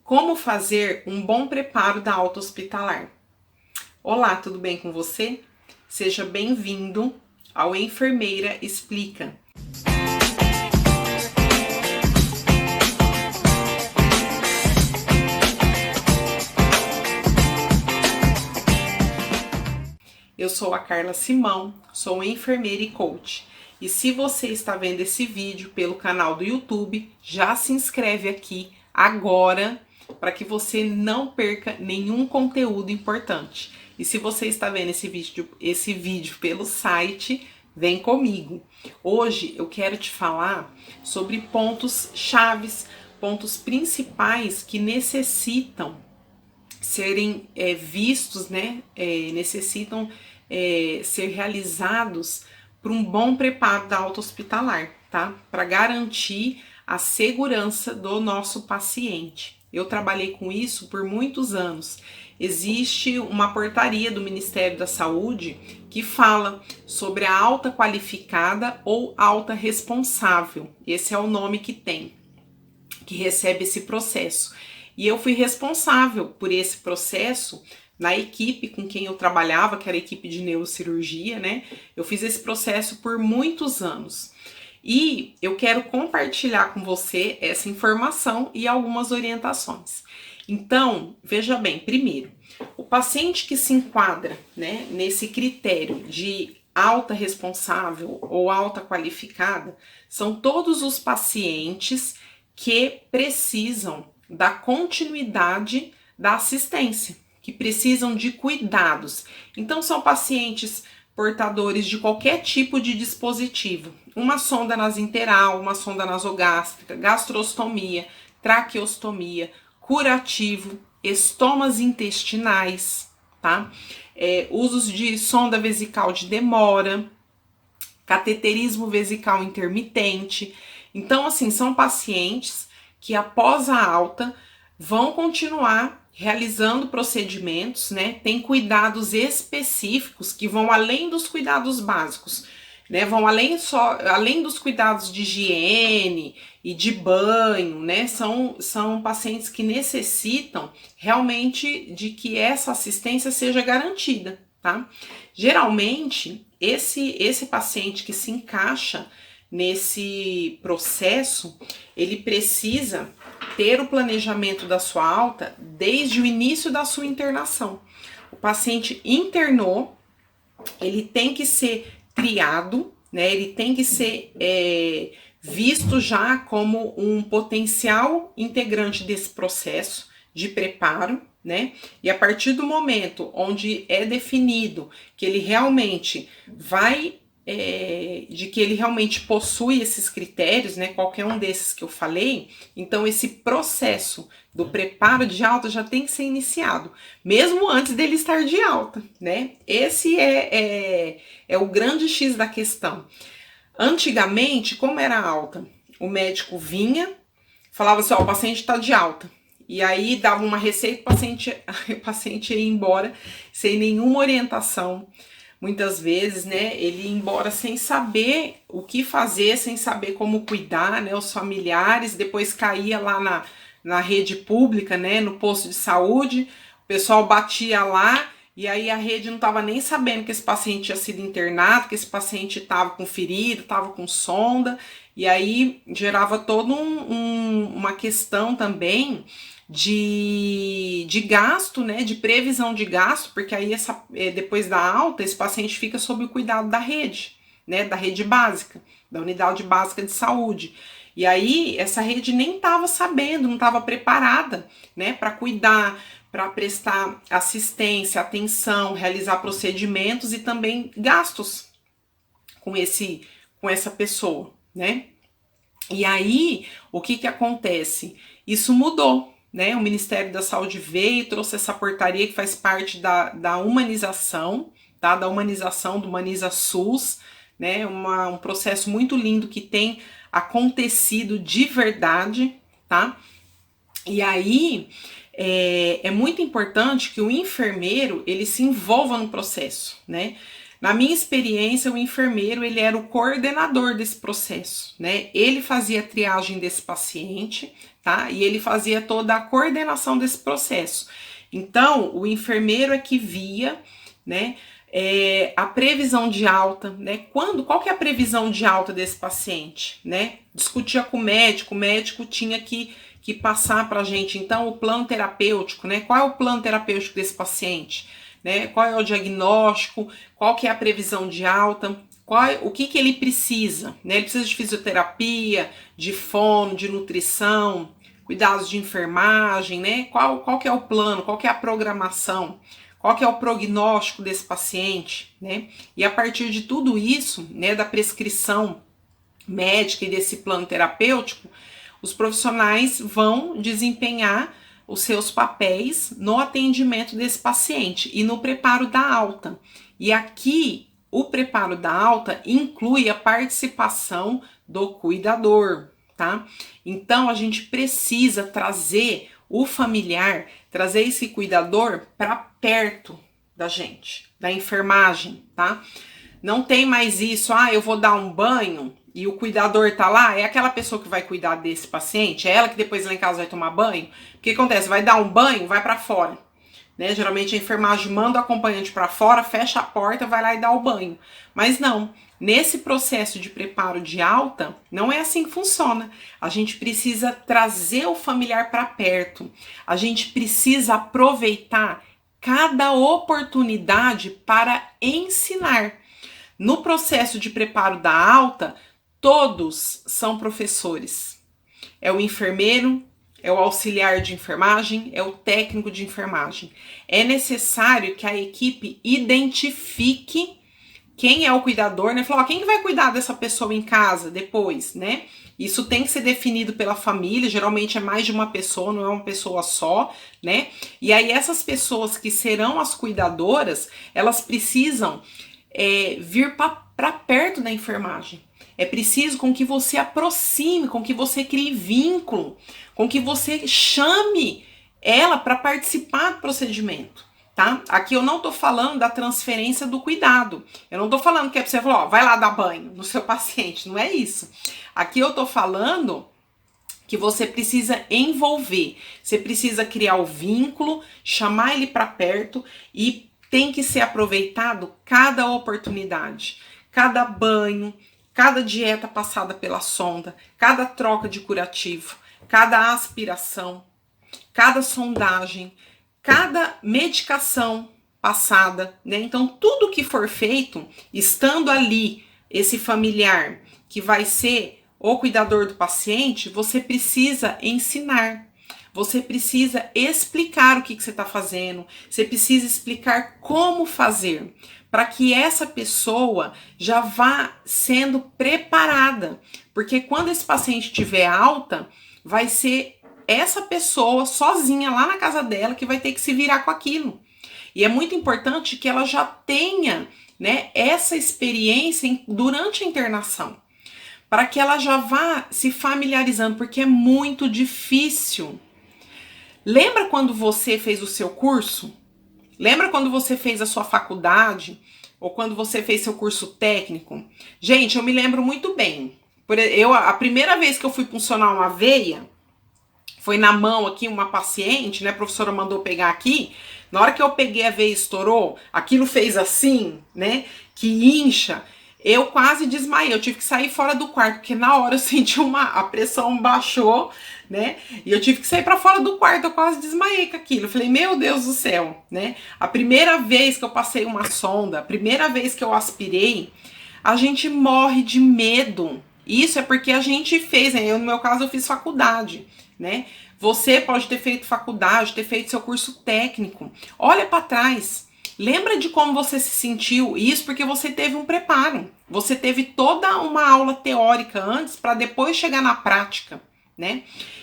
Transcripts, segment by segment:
Como fazer um bom preparo da alta hospitalar? Olá, tudo bem com você? Seja bem-vindo ao Enfermeira Explica. Eu sou a Carla Simão, sou enfermeira e coach. E se você está vendo esse vídeo pelo canal do YouTube, já se inscreve aqui agora para que você não perca nenhum conteúdo importante. E se você está vendo esse vídeo pelo site, vem comigo. Hoje eu quero te falar sobre pontos chaves, pontos principais que necessitam serem vistos, né? Necessitam ser realizados para um bom preparo da alta hospitalar, tá? Para garantir a segurança do nosso paciente. Eu trabalhei com isso por muitos anos. Existe uma portaria do Ministério da Saúde que fala sobre a alta qualificada ou alta responsável. Esse é o nome que tem, que recebe esse processo. E eu fui responsável por esse processo na equipe com quem eu trabalhava, que era a equipe de neurocirurgia, né? Eu fiz esse processo por muitos anos. E eu quero compartilhar com você essa informação e algumas orientações. Então, veja bem, primeiro, o paciente que se enquadra, né, nesse critério de alta responsável ou alta qualificada, são todos os pacientes que precisam da continuidade da assistência, que precisam de cuidados. Então, são pacientes portadores de qualquer tipo de dispositivo, uma sonda nasinteral, uma sonda nasogástrica, gastrostomia, traqueostomia, curativo, estomas intestinais, tá? Usos de sonda vesical de demora, cateterismo vesical intermitente. Então, assim, são pacientes que após a alta vão continuar realizando procedimentos, né? Tem cuidados específicos que vão além dos cuidados básicos, né? Vão além dos cuidados de higiene e de banho, né? São pacientes que necessitam realmente de que essa assistência seja garantida, tá? Geralmente, esse paciente que se encaixa nesse processo, ele precisa ter o planejamento da sua alta desde o início da sua internação. O paciente internou, ele tem que ser triado, né? Ele tem que ser visto já como um potencial integrante desse processo de preparo, né? E a partir do momento onde é definido que ele realmente que ele realmente possui esses critérios, né, qualquer um desses que eu falei, então esse processo do preparo de alta já tem que ser iniciado, mesmo antes dele estar de alta, né? Esse é o grande X da questão. Antigamente, como era alta? O médico vinha, falava assim, ó, o paciente está de alta. E aí dava uma receita, o paciente ia embora sem nenhuma orientação. Muitas vezes, né, ele ia embora sem saber o que fazer, sem saber como cuidar, né, os familiares, depois caía lá na rede pública, né, no posto de saúde, o pessoal batia lá, e aí a rede não estava nem sabendo que esse paciente tinha sido internado, que esse paciente estava com ferida, estava com sonda, e aí gerava toda uma questão também de gasto, né, de previsão de gasto, porque aí depois da alta, esse paciente fica sob o cuidado da rede, né, da rede básica, da unidade básica de saúde. E aí essa rede nem estava sabendo, não estava preparada, né, para cuidar, para prestar assistência, atenção, realizar procedimentos e também gastos com essa pessoa, né? E aí, o que acontece? Isso mudou, né? O Ministério da Saúde veio e trouxe essa portaria que faz parte da humanização, tá? Da humanização do Humaniza SUS, né? Um processo muito lindo que tem acontecido de verdade, tá? E aí, é muito importante que o enfermeiro, ele se envolva no processo, né? Na minha experiência, o enfermeiro, ele era o coordenador desse processo, né? Ele fazia a triagem desse paciente, tá? E ele fazia toda a coordenação desse processo. Então, o enfermeiro é que via, né, a previsão de alta, né? Qual que é a previsão de alta desse paciente, né? Discutia com o médico tinha que passar para a gente, então, o plano terapêutico, né? Qual é o plano terapêutico desse paciente? Né? Qual é o diagnóstico, qual que é a previsão de alta, o que ele precisa, né? Ele precisa de fisioterapia, de fono, de nutrição, cuidados de enfermagem, né? Qual que é o plano, qual que é a programação, qual que é o prognóstico desse paciente, né? E a partir de tudo isso, né, da prescrição médica e desse plano terapêutico, os profissionais vão desempenhar os seus papéis no atendimento desse paciente e no preparo da alta. E aqui, o preparo da alta inclui a participação do cuidador, tá? Então, a gente precisa trazer o familiar, trazer esse cuidador para perto da gente, da enfermagem, tá? Não tem mais isso, eu vou dar um banho e o cuidador tá lá, é aquela pessoa que vai cuidar desse paciente, é ela que depois lá em casa vai tomar banho. O que acontece? Vai dar um banho, vai para fora, né? Geralmente a enfermagem manda o acompanhante para fora, fecha a porta, vai lá e dá o banho. Mas não, nesse processo de preparo de alta, não é assim que funciona. A gente precisa trazer o familiar para perto. A gente precisa aproveitar cada oportunidade para ensinar. No processo de preparo da alta, todos são professores. É o enfermeiro, é o auxiliar de enfermagem, é o técnico de enfermagem. É necessário que a equipe identifique quem é o cuidador, né? Falar, quem vai cuidar dessa pessoa em casa depois, né? Isso tem que ser definido pela família, geralmente é mais de uma pessoa, não é uma pessoa só, né? E aí essas pessoas que serão as cuidadoras, elas precisam vir para perto da enfermagem. É preciso com que você aproxime, com que você crie vínculo, com que você chame ela para participar do procedimento, tá? Aqui eu não tô falando da transferência do cuidado. Eu não tô falando que é pra você falar, vai lá dar banho no seu paciente, não é isso. Aqui eu tô falando que você precisa envolver, você precisa criar o vínculo, chamar ele para perto e tem que ser aproveitado cada oportunidade, cada banho, cada dieta passada pela sonda, cada troca de curativo, cada aspiração, cada sondagem, cada medicação passada, né? Então, tudo que for feito, estando ali, esse familiar que vai ser o cuidador do paciente, você precisa ensinar. Você precisa explicar o que você está fazendo, você precisa explicar como fazer, para que essa pessoa já vá sendo preparada. Porque quando esse paciente tiver alta, vai ser essa pessoa sozinha lá na casa dela que vai ter que se virar com aquilo. E é muito importante que ela já tenha, né, essa experiência durante a internação, para que ela já vá se familiarizando, porque é muito difícil. Lembra quando você fez o seu curso? Lembra quando você fez a sua faculdade? Ou quando você fez seu curso técnico? Gente, eu me lembro muito bem. A primeira vez que eu fui puncionar uma veia, foi na mão aqui, uma paciente, né? A professora mandou pegar aqui. Na hora que eu peguei a veia e estourou, aquilo fez assim, né? Que incha. Eu quase desmaiei, eu tive que sair fora do quarto, porque na hora eu senti a pressão baixou, né? E eu tive que sair para fora do quarto, eu quase desmaiei com aquilo. Eu falei, meu Deus do céu, né? A primeira vez que eu passei uma sonda, a primeira vez que eu aspirei, a gente morre de medo. Isso é porque a gente fez, né? No meu caso eu fiz faculdade, né? Você pode ter feito faculdade, ter feito seu curso técnico. Olha para trás. Lembra de como você se sentiu? Isso porque você teve um preparo. Você teve toda uma aula teórica antes para depois chegar na prática, né?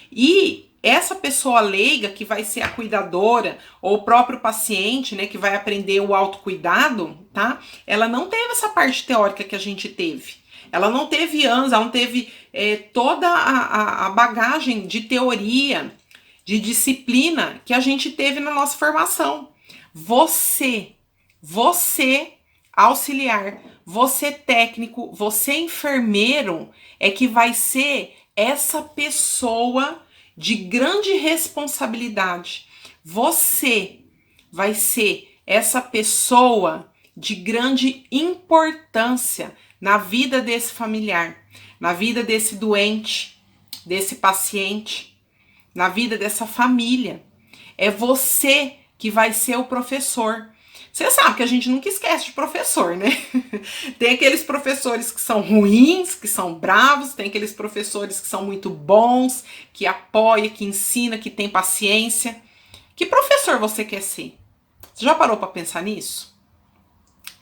E essa pessoa leiga que vai ser a cuidadora ou o próprio paciente, né, que vai aprender o autocuidado, tá? Ela não teve essa parte teórica que a gente teve. Ela não teve anos, ela não teve toda a bagagem de teoria, de disciplina que a gente teve na nossa formação. Você auxiliar, você técnico, você enfermeiro, é que vai ser essa pessoa de grande responsabilidade. Você vai ser essa pessoa de grande importância na vida desse familiar, na vida desse doente, desse paciente, na vida dessa família. É você que vai ser o professor. Você sabe que a gente nunca esquece de professor, né? Tem aqueles professores que são ruins, que são bravos, tem aqueles professores que são muito bons, que apoia, que ensina, que tem paciência. Que professor você quer ser? Você já parou para pensar nisso?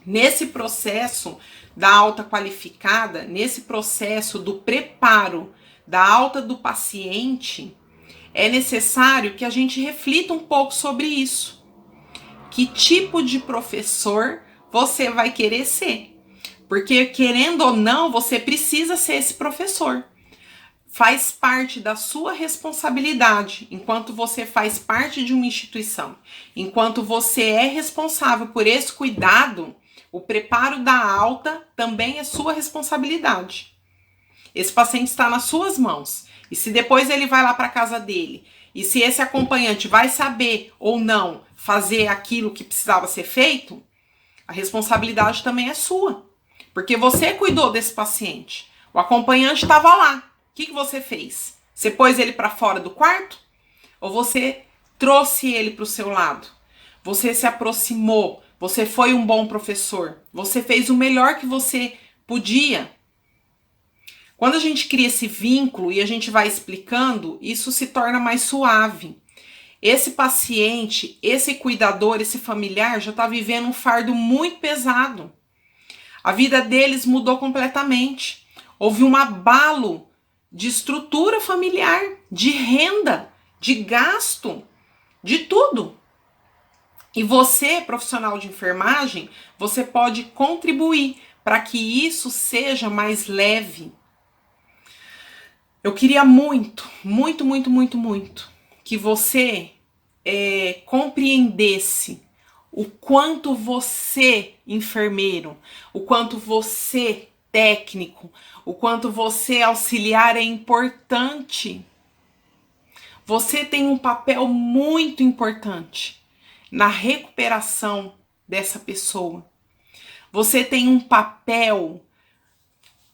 Nesse processo da alta qualificada, nesse processo do preparo da alta do paciente, é necessário que a gente reflita um pouco sobre isso. Que tipo de professor você vai querer ser? Porque, querendo ou não, você precisa ser esse professor. Faz parte da sua responsabilidade, enquanto você faz parte de uma instituição, enquanto você é responsável por esse cuidado, o preparo da alta também é sua responsabilidade. Esse paciente está nas suas mãos. E se depois ele vai lá para casa dele, e se esse acompanhante vai saber ou não fazer aquilo que precisava ser feito, a responsabilidade também é sua. Porque você cuidou desse paciente. O acompanhante estava lá. O que você fez? Você pôs ele para fora do quarto? Ou você trouxe ele para o seu lado? Você se aproximou? Você foi um bom professor? Você fez o melhor que você podia? Quando a gente cria esse vínculo e a gente vai explicando, isso se torna mais suave. Esse paciente, esse cuidador, esse familiar já está vivendo um fardo muito pesado. A vida deles mudou completamente. Houve um abalo de estrutura familiar, de renda, de gasto, de tudo. E você, profissional de enfermagem, você pode contribuir para que isso seja mais leve. Eu queria muito que você compreendesse o quanto você, enfermeiro, o quanto você, técnico, o quanto você, auxiliar, é importante. Você tem um papel muito importante na recuperação dessa pessoa. Você tem um papel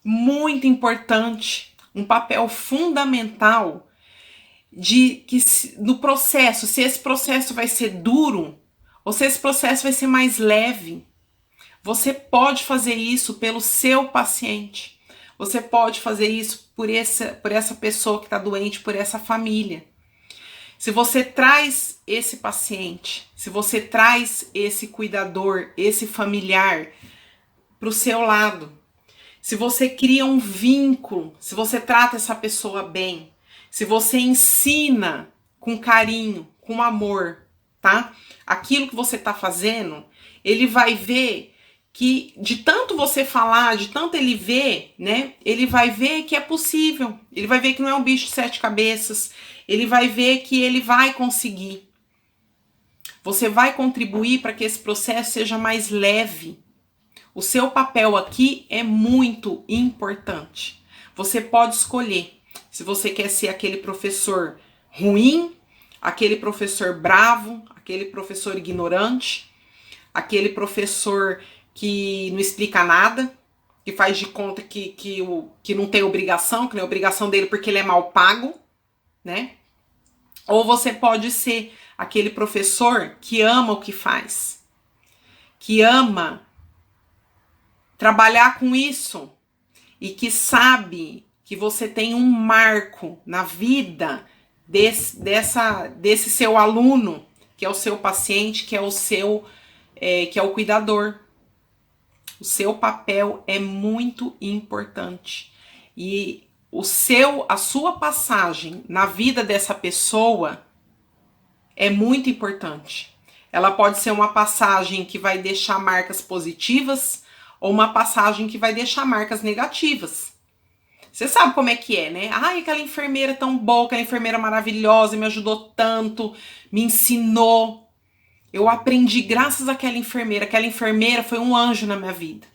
muito importante, um papel fundamental de que no processo, se esse processo vai ser duro ou se esse processo vai ser mais leve. Você pode fazer isso pelo seu paciente. Você pode fazer isso por essa pessoa que está doente, por essa família. Se você traz esse paciente, se você traz esse cuidador, esse familiar para o seu lado, se você cria um vínculo, se você trata essa pessoa bem, se você ensina com carinho, com amor, tá? Aquilo que você tá fazendo, ele vai ver que de tanto você falar, de tanto ele ver, né? Ele vai ver que é possível. Ele vai ver que não é um bicho de 7 cabeças. Ele vai ver que ele vai conseguir. Você vai contribuir para que esse processo seja mais leve. O seu papel aqui é muito importante. Você pode escolher se você quer ser aquele professor ruim, aquele professor bravo, aquele professor ignorante, aquele professor que não explica nada, que faz de conta que não tem obrigação, que não é obrigação dele porque ele é mal pago, né? Ou você pode ser aquele professor que ama o que faz, que ama trabalhar com isso e que sabe que você tem um marco na vida desse seu aluno, que é o seu paciente, que é o cuidador. O seu papel é muito importante. E a sua passagem na vida dessa pessoa é muito importante. Ela pode ser uma passagem que vai deixar marcas positivas ou uma passagem que vai deixar marcas negativas. Você sabe como é que é, né? Ai, aquela enfermeira tão boa, aquela enfermeira maravilhosa, me ajudou tanto, me ensinou. Eu aprendi graças àquela enfermeira. Aquela enfermeira foi um anjo na minha vida.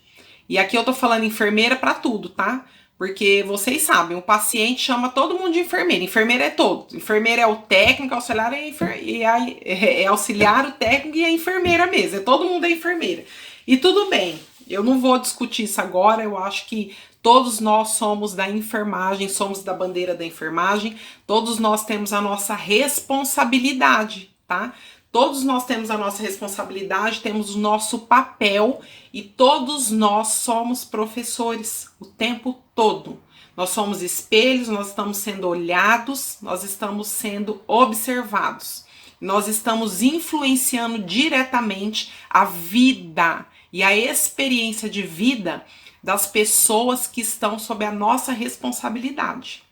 E aqui eu tô falando enfermeira para tudo, tá? Porque vocês sabem, o paciente chama todo mundo de enfermeira. Enfermeira é todo. Enfermeira é o técnico, auxiliar é auxiliar, o técnico e a enfermeira mesmo. Todo mundo é enfermeira. E tudo bem, eu não vou discutir isso agora. Eu acho que todos nós somos da enfermagem, somos da bandeira da enfermagem. Todos nós temos a nossa responsabilidade, tá? Todos nós temos a nossa responsabilidade, temos o nosso papel e todos nós somos professores o tempo todo. Nós somos espelhos, nós estamos sendo olhados, nós estamos sendo observados. Nós estamos influenciando diretamente a vida e a experiência de vida das pessoas que estão sob a nossa responsabilidade.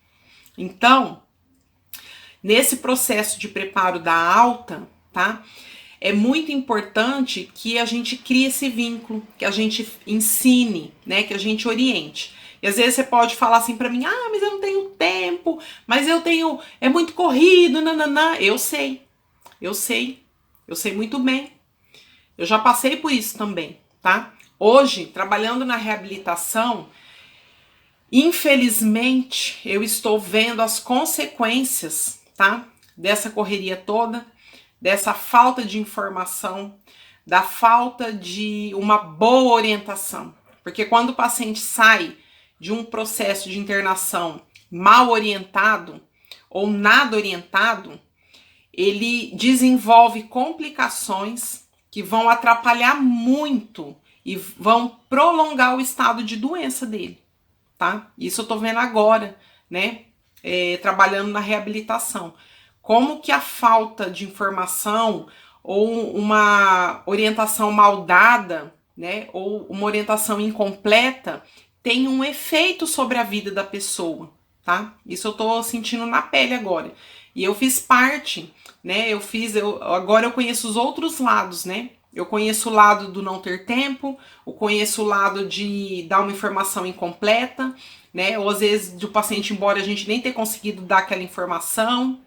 Então, nesse processo de preparo da alta, tá? É muito importante que a gente crie esse vínculo, que a gente ensine, né? Que a gente oriente. E às vezes você pode falar assim pra mim, mas eu não tenho tempo, mas é muito corrido, nananã. Eu sei muito bem. Eu já passei por isso também, tá? Hoje, trabalhando na reabilitação, infelizmente, eu estou vendo as consequências, tá? Dessa correria toda, dessa falta de informação, da falta de uma boa orientação. Porque quando o paciente sai de um processo de internação mal orientado ou nada orientado, ele desenvolve complicações que vão atrapalhar muito e vão prolongar o estado de doença dele, tá? Isso eu tô vendo agora, né? Trabalhando na reabilitação. Como que a falta de informação ou uma orientação mal dada, né, ou uma orientação incompleta tem um efeito sobre a vida da pessoa, tá? Isso eu tô sentindo na pele agora. E eu fiz parte, né? Agora eu conheço os outros lados, né? Eu conheço o lado do não ter tempo, eu conheço o lado de dar uma informação incompleta, né? Ou às vezes do paciente ir embora a gente nem ter conseguido dar aquela informação.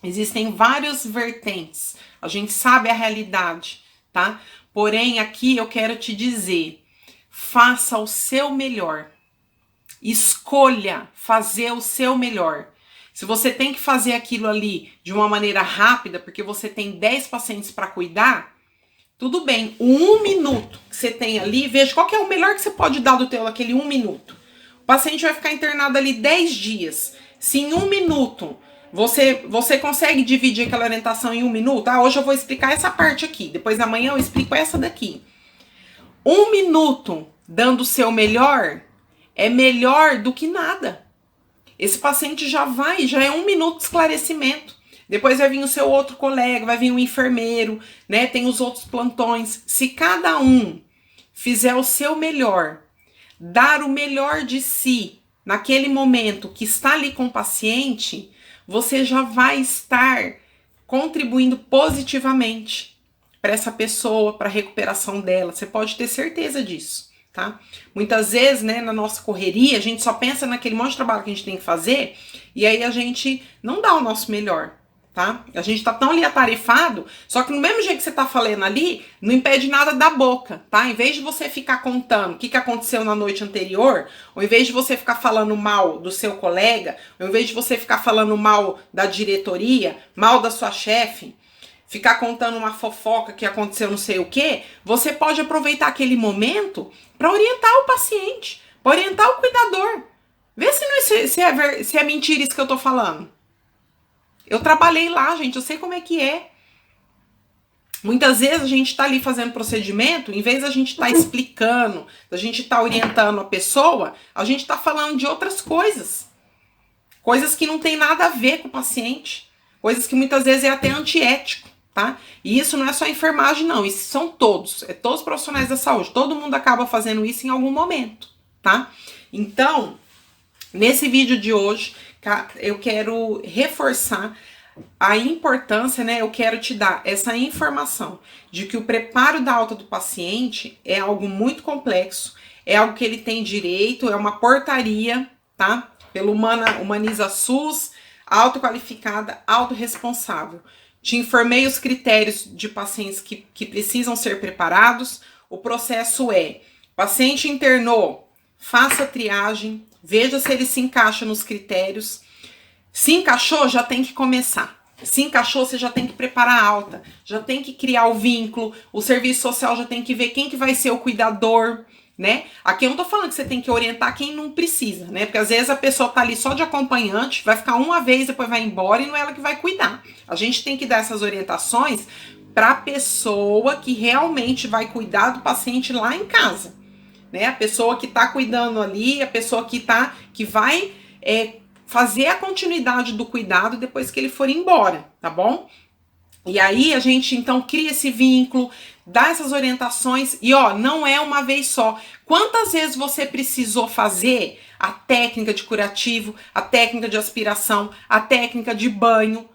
Existem várias vertentes, a gente sabe a realidade, tá? Porém, aqui eu quero te dizer, faça o seu melhor, escolha fazer o seu melhor. Se você tem que fazer aquilo ali de uma maneira rápida, porque você tem 10 pacientes para cuidar, tudo bem, o 1 minuto que você tem ali, veja qual que é o melhor que você pode dar do teu aquele 1 minuto. O paciente vai ficar internado ali 10 dias. Se em 1 minuto você consegue dividir aquela orientação em 1 minuto? Hoje eu vou explicar essa parte aqui, depois amanhã eu explico essa daqui. 1 minuto dando o seu melhor é melhor do que nada. Esse paciente já é 1 minuto de esclarecimento. Depois vai vir o seu outro colega, vai vir o enfermeiro, né? Tem os outros plantões. Se cada um fizer o seu melhor, dar o melhor de si naquele momento que está ali com o paciente, você já vai estar contribuindo positivamente para essa pessoa, para a recuperação dela. Você pode ter certeza disso, tá? Muitas vezes, né, na nossa correria, a gente só pensa naquele monte de trabalho que a gente tem que fazer e aí a gente não dá o nosso melhor, tá? A gente tá tão ali atarefado, só que no mesmo jeito que você tá falando ali, não impede nada da boca, tá? Em vez de você ficar contando o que aconteceu na noite anterior, ou em vez de você ficar falando mal do seu colega, ou em vez de você ficar falando mal da diretoria, mal da sua chefe, ficar contando uma fofoca que aconteceu não sei o quê, você pode aproveitar aquele momento para orientar o paciente, para orientar o cuidador. Vê se é mentira isso que eu tô falando. Eu trabalhei lá, gente, eu sei como é que é. Muitas vezes a gente tá ali fazendo procedimento, em vez da gente tá explicando, da gente tá orientando a pessoa, a gente tá falando de outras coisas. Coisas que não tem nada a ver com o paciente. Coisas que muitas vezes é até antiético, tá? E isso não é só a enfermagem, não. Isso são todos. É todos os profissionais da saúde. Todo mundo acaba fazendo isso em algum momento, tá? Então, nesse vídeo de hoje, eu quero reforçar a importância, né? Eu quero te dar essa informação de que o preparo da alta do paciente é algo muito complexo, é algo que ele tem direito, é uma portaria, tá? Pelo Humaniza SUS, autoqualificada, autorresponsável. te informei os critérios de pacientes que precisam ser preparados. O processo é: paciente internou, faça a triagem, veja se ele se encaixa nos critérios. Se encaixou, já tem que começar. Se encaixou, você já tem que preparar a alta, já tem que criar o vínculo, o serviço social já tem que ver quem que vai ser o cuidador, né? Aqui eu não tô falando que você tem que orientar quem não precisa, né? Porque às vezes a pessoa tá ali só de acompanhante, vai ficar uma vez, depois vai embora e não é ela que vai cuidar. A gente tem que dar essas orientações para a pessoa que realmente vai cuidar do paciente lá em casa, né? A pessoa que tá cuidando ali, a pessoa que vai fazer a continuidade do cuidado depois que ele for embora, tá bom? E aí a gente então cria esse vínculo, dá essas orientações e não é uma vez só. Quantas vezes você precisou fazer a técnica de curativo, a técnica de aspiração, a técnica de banho?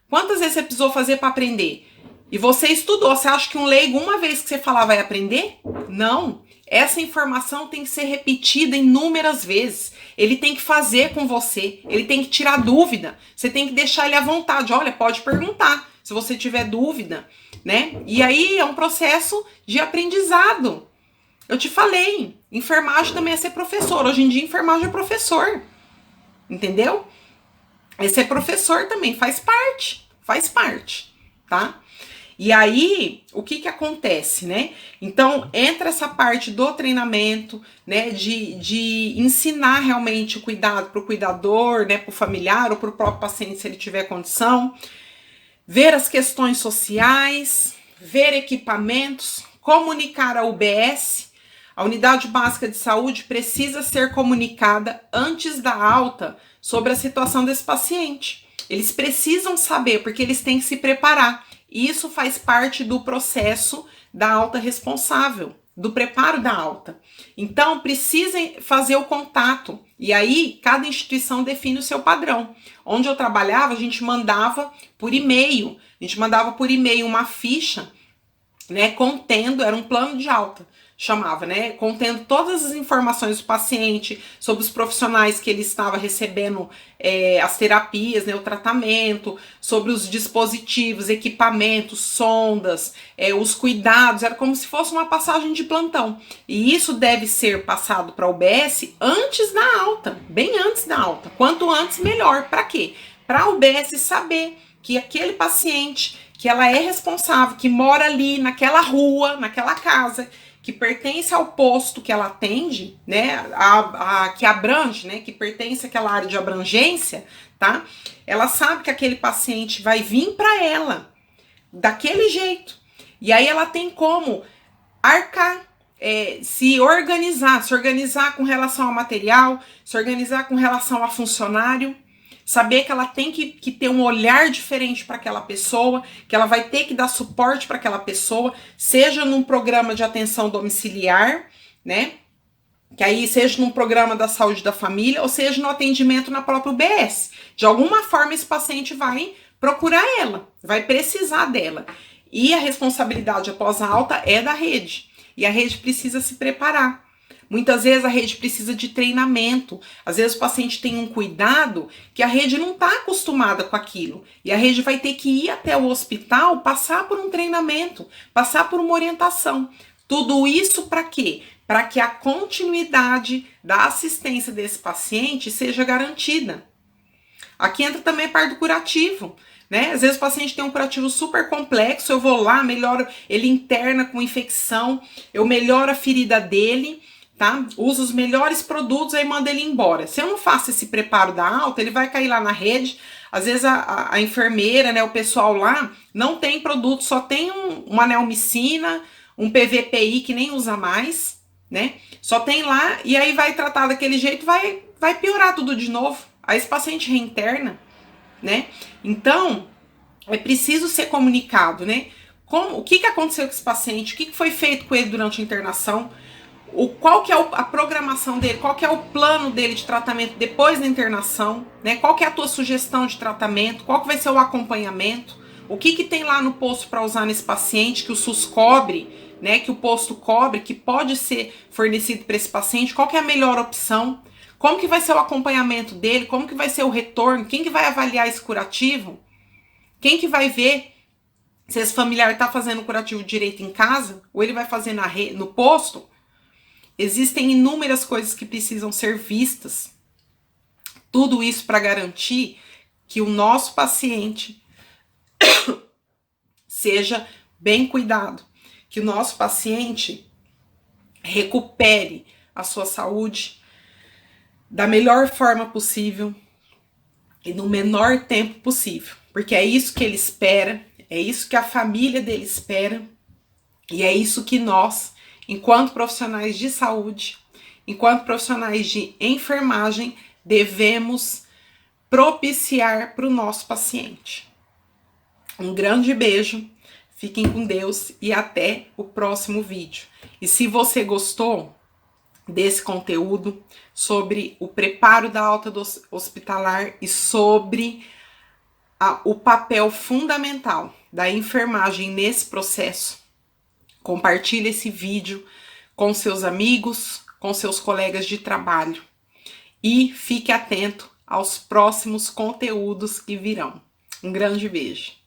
Quantas vezes você precisou fazer para aprender? E você estudou, você acha que um leigo, uma vez que você falar, vai aprender? Não. Essa informação tem que ser repetida inúmeras vezes. Ele tem que fazer com você, ele tem que tirar dúvida. Você tem que deixar ele à vontade. Olha, pode perguntar se você tiver dúvida, né? E aí é um processo de aprendizado. Eu te falei, enfermagem também é ser professor. Hoje em dia, enfermagem é professor. Entendeu? É ser professor também, faz parte, tá? E aí, o que acontece, né? Então, entra essa parte do treinamento, né? De ensinar realmente o cuidado para o cuidador, né? Para o familiar ou para o próprio paciente, se ele tiver condição. Ver as questões sociais, ver equipamentos, comunicar a UBS. A Unidade Básica de Saúde precisa ser comunicada antes da alta sobre a situação desse paciente. Eles precisam saber, porque eles têm que se preparar. Isso faz parte do processo da alta responsável, do preparo da alta. Então, precisem fazer o contato. E aí, cada instituição define o seu padrão. Onde eu trabalhava, a gente mandava por e-mail. A gente mandava por e-mail uma ficha, né, contendo, era um plano de alta, chamava, né, contendo todas as informações do paciente, sobre os profissionais que ele estava recebendo as terapias, né, o tratamento, sobre os dispositivos, equipamentos, sondas, os cuidados, era como se fosse uma passagem de plantão. E isso deve ser passado para a UBS antes da alta, bem antes da alta. Quanto antes, melhor. Para quê? Para a UBS saber que aquele paciente, que ela é responsável, que mora ali naquela rua, naquela casa, que pertence ao posto que ela atende, né, que abrange, né, que pertence àquela área de abrangência, tá? Ela sabe que aquele paciente vai vir para ela daquele jeito. E aí ela tem como arcar, se organizar com relação ao material, se organizar com relação a funcionário, saber que ela tem que ter um olhar diferente para aquela pessoa, que ela vai ter que dar suporte para aquela pessoa, seja num programa de atenção domiciliar, né? Que aí seja num programa da saúde da família, ou seja no atendimento na própria UBS. De alguma forma esse paciente vai procurar ela, vai precisar dela. E a responsabilidade após a alta é da rede. E a rede precisa se preparar. Muitas vezes a rede precisa de treinamento. Às vezes o paciente tem um cuidado que a rede não está acostumada com aquilo. E a rede vai ter que ir até o hospital, passar por um treinamento, passar por uma orientação. Tudo isso para quê? Para que a continuidade da assistência desse paciente seja garantida. Aqui entra também a parte do curativo, né? Às vezes o paciente tem um curativo super complexo, eu vou lá, melhoro, ele interna com infecção, eu melhoro a ferida dele, tá? Uso os melhores produtos, aí mando ele embora. Se eu não faço esse preparo da alta, ele vai cair lá na rede. Às vezes a enfermeira, né, o pessoal lá, não tem produto, só tem uma neomicina, um PVPI que nem usa mais, né? Só tem lá e aí vai tratar daquele jeito, vai piorar tudo de novo. Aí esse paciente reinterna, né? Então, é preciso ser comunicado, né? O que aconteceu com esse paciente, o que foi feito com ele durante a internação, qual que é a programação dele, qual que é o plano dele de tratamento depois da internação, né? Qual que é a tua sugestão de tratamento, qual que vai ser o acompanhamento, o que tem lá no posto para usar nesse paciente que o SUS cobre, né? Que o posto cobre, que pode ser fornecido para esse paciente, qual que é a melhor opção, como que vai ser o acompanhamento dele, como que vai ser o retorno, quem que vai avaliar esse curativo, quem que vai ver Se esse familiar está fazendo curativo direito em casa, ou ele vai fazer no posto, existem inúmeras coisas que precisam ser vistas. Tudo isso para garantir que o nosso paciente seja bem cuidado, que o nosso paciente recupere a sua saúde da melhor forma possível e no menor tempo possível, porque é isso que ele espera, é isso que a família dele espera e é isso que nós, enquanto profissionais de saúde, enquanto profissionais de enfermagem, devemos propiciar para o nosso paciente. Um grande beijo, fiquem com Deus e até o próximo vídeo. E se você gostou desse conteúdo sobre o preparo da alta hospitalar e sobre o papel fundamental da enfermagem nesse processo, compartilhe esse vídeo com seus amigos, com seus colegas de trabalho e fique atento aos próximos conteúdos que virão. Um grande beijo.